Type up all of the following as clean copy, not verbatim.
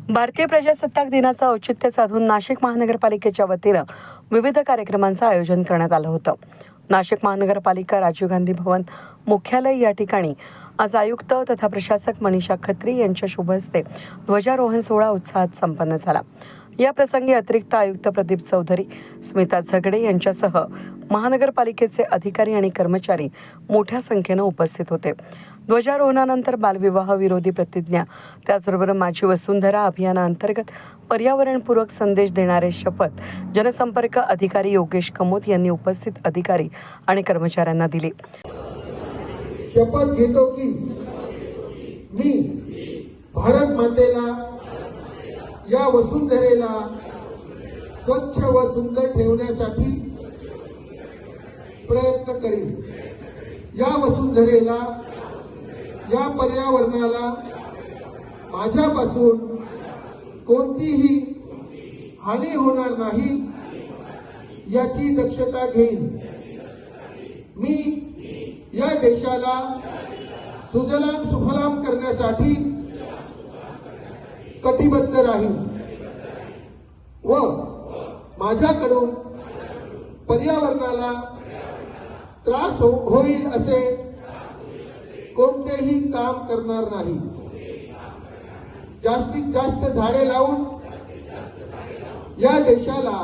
भारतीय प्रजासत्ताक दिनाचं औचित्य साधून नाशिक महानगरपालिकेच्या वतीनं विविध कार्यक्रमांचं आयोजन करण्यात आलं होतं. नाशिक महानगरपालिका राजीव गांधी भवन मुख्यालय या ठिकाणी आज आयुक्त तथा प्रशासक मनीषा खत्री यांच्या शुभ हस्ते ध्वजारोहण सोहळा उत्साहात संपन्न झाला. या प्रसंगी अतिरिक्त आयुक्त प्रदीप चौधरी, स्मिता झगडे यांच्यासह महानगरपालिकेचे अधिकारी आणि कर्मचारी मोठ्या संख्येनं उपस्थित होते. ध्वजारोहणानंतर बालविवाह विरोधी प्रतिज्ञा, त्याचबरोबर माझी वसुंधरा अभियानाअंतर्गत पर्यावरणपूरक संदेश देणारे शपथ जनसंपर्क अधिकारी योगेश कमोत यांनी उपस्थित अधिकारी आणि कर्मचाऱ्यांना दिली. शपथ घेतो की मी भारत मातेला, या वसुंधरेला स्वच्छ व सुंदर ठेवण्यासाठी प्रयत्न करीन. या वसुंधरेला, या पर्यावरणाला माझ्यापासून कोणतीही हानी होणार नाही याची दक्षता घेईन. मी या देशाला सुजलाम सुफलाम करण्यासाठी कटिबद्ध राहील व माझ्याकडून पर्यावरणाला त्रास होईल असे कोणतेही काम करणार नाही. जास्तीत जास्त झाडे लावून या देशाला,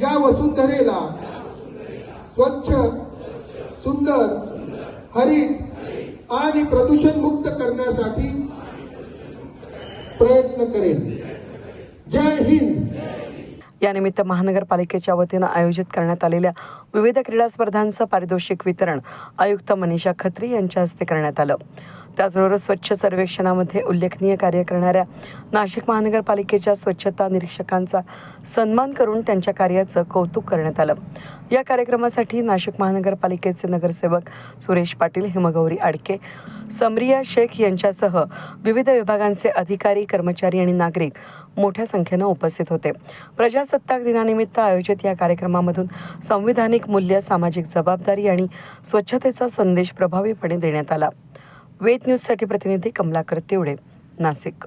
या वसुंधरेला स्वच्छ, सुंदर, हरित आणि प्रदूषण मुक्त करण्यासाठी प्रयत्न करेन. जय हिंद. यानिमित्त महानगरपालिकेच्या वतीनं आयोजित करण्यात आलेल्या विविध क्रीडा स्पर्धांचं पारितोषिक वितरण आयुक्त मनीषा खत्री यांच्या हस्ते करण्यात आलं. त्याचबरोबर स्वच्छ सर्वेक्षणामध्ये उल्लेखनीय कार्य करणाऱ्या नाशिक महानगरपालिकेच्या स्वच्छता निरीक्षकांचा सन्मान करून त्यांच्या कार्याचं कौतुक करण्यात आलं. या कार्यक्रमासाठी नाशिक महानगरपालिकेचे नगरसेवक सुरेश पाटील, हिमगौरी आडके, समरिया शेख यांच्यासह विविध विभागांचे अधिकारी, कर्मचारी आणि नागरिक मोठ्या संख्येनं उपस्थित होते. प्रजासत्ताक दिनानिमित्त आयोजित या कार्यक्रमामधून संविधानिक मूल्य, सामाजिक जबाबदारी आणि स्वच्छतेचा संदेश प्रभावीपणे देण्यात आला. वेद न्यूजसाठी प्रतिनिधी कमलाकर तिवडे, नाशिक.